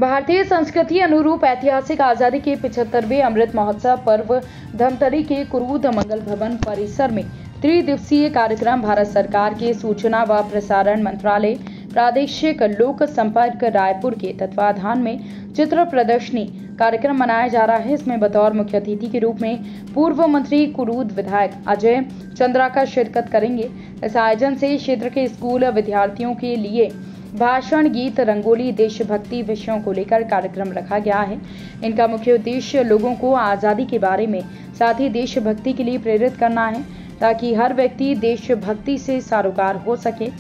भारतीय संस्कृति अनुरूप ऐतिहासिक आजादी के 75वें अमृत महोत्सव पर्व धमतरी के कुरूद मंगल भवन परिसर में त्रिदिवसीय कार्यक्रम भारत सरकार के सूचना व प्रसारण मंत्रालय प्रादेशिक लोक संपर्क रायपुर के तत्वाधान में चित्र प्रदर्शनी कार्यक्रम मनाया जा रहा है। इसमें बतौर मुख्य अतिथि के रूप में पूर्व मंत्री कुरूद विधायक अजय चंद्राकर शिरकत करेंगे। इस आयोजन से क्षेत्र के स्कूल विद्यार्थियों के लिए भाषण, गीत, रंगोली, देशभक्ति विषयों को लेकर कार्यक्रम रखा गया है। इनका मुख्य उद्देश्य लोगों को आज़ादी के बारे में साथ ही देशभक्ति के लिए प्रेरित करना है ताकि हर व्यक्ति देशभक्ति से सारोकार हो सके।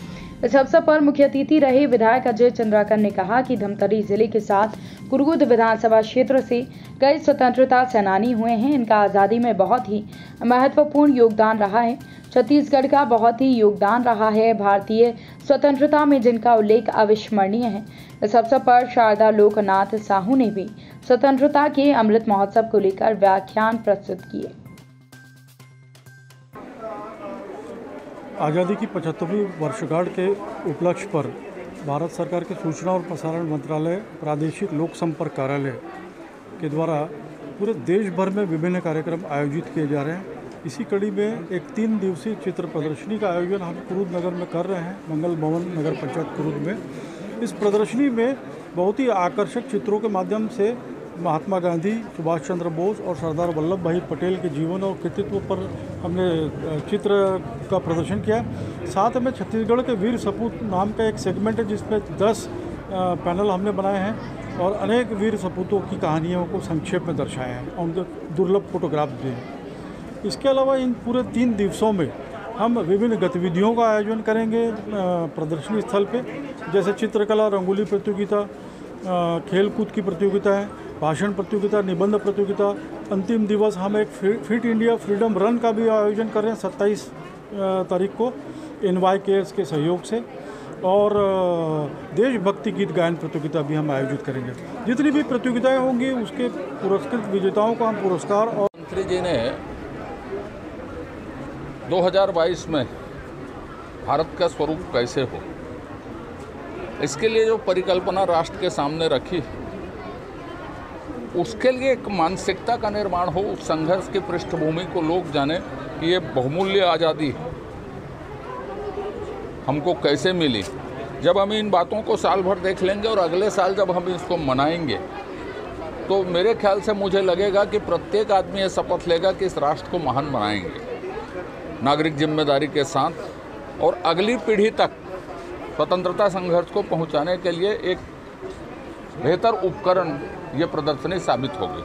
इस अवसर पर मुख्य अतिथि रहे विधायक अजय चंद्राकर ने कहा कि धमतरी जिले के साथ कुरूद विधानसभा क्षेत्र से कई स्वतंत्रता सेनानी हुए हैं। इनका आज़ादी में बहुत ही महत्वपूर्ण योगदान रहा है। छत्तीसगढ़ का बहुत ही योगदान रहा है। भारतीय स्वतंत्रता में जिनका उल्लेख अविस्मरणीय है। इस अवसर पर शारदा लोकनाथ साहू ने भी स्वतंत्रता के अमृत महोत्सव को लेकर व्याख्यान प्रस्तुत किए। आज़ादी की 75वीं वर्षगांठ के उपलक्ष्य पर भारत सरकार के सूचना और प्रसारण मंत्रालय प्रादेशिक लोक संपर्क कार्यालय के द्वारा पूरे देश भर में विभिन्न कार्यक्रम आयोजित किए जा रहे हैं। इसी कड़ी में एक 3 दिवसीय चित्र प्रदर्शनी का आयोजन हम कुरूद नगर में कर रहे हैं, मंगल भवन नगर पंचायत कुरूद में। इस प्रदर्शनी में बहुत ही आकर्षक चित्रों के माध्यम से महात्मा गांधी, सुभाष चंद्र बोस और सरदार वल्लभ भाई पटेल के जीवन और कृतित्व पर हमने चित्र का प्रदर्शन किया। साथ में छत्तीसगढ़ के वीर सपूत नाम का एक सेगमेंट है जिसमें 10 पैनल हमने बनाए हैं और अनेक वीर सपूतों की कहानियों को संक्षेप में दर्शाया है और उनके दुर्लभ फोटोग्राफ भी हैं। इसके अलावा इन पूरे 3 दिवसों में हम विभिन्न गतिविधियों का आयोजन करेंगे प्रदर्शनी स्थल पे, जैसे चित्रकला, रंगोली प्रतियोगिता, खेलकूद की प्रतियोगिता है, भाषण प्रतियोगिता, निबंध प्रतियोगिता। अंतिम दिवस हम एक फिट इंडिया फ्रीडम रन का भी आयोजन कर रहे हैं 27 तारीख को NY केयर्स के सहयोग से, और देशभक्ति गीत गायन प्रतियोगिता भी हम आयोजित करेंगे। जितनी भी प्रतियोगिताएं होंगी उसके पुरस्कृत विजेताओं को हम पुरस्कार और मंत्री जी ने 2022 में भारत का स्वरूप कैसे हो, इसके लिए जो परिकल्पना राष्ट्र के सामने रखी, उसके लिए एक मानसिकता का निर्माण हो, उस संघर्ष की पृष्ठभूमि को लोग जाने कि ये बहुमूल्य आज़ादी हमको कैसे मिली। जब हम इन बातों को साल भर देख लेंगे और अगले साल जब हम इसको मनाएंगे तो मेरे ख्याल से मुझे लगेगा कि प्रत्येक आदमी ये शपथ लेगा कि इस राष्ट्र को महान बनाएंगे नागरिक जिम्मेदारी के साथ, और अगली पीढ़ी तक स्वतंत्रता संघर्ष को पहुंचाने के लिए एक बेहतर उपकरण ये प्रदर्शनी साबित होगी।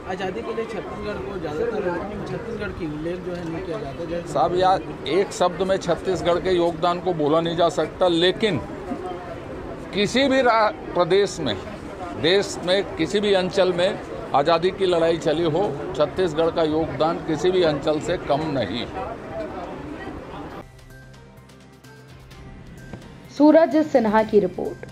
आज़ादी के लिए छत्तीसगढ़ को ज़्यादातर छत्तीसगढ़ की उल्लेख जो है नहीं किया जाता है साहब। यार एक शब्द में छत्तीसगढ़ के योगदान को बोला नहीं जा सकता, लेकिन किसी भी प्रदेश में, देश में किसी भी अंचल में आज़ादी की लड़ाई चली हो, छत्तीसगढ़ का योगदान किसी भी अंचल से कम नहीं। सूरज सिन्हा की रिपोर्ट।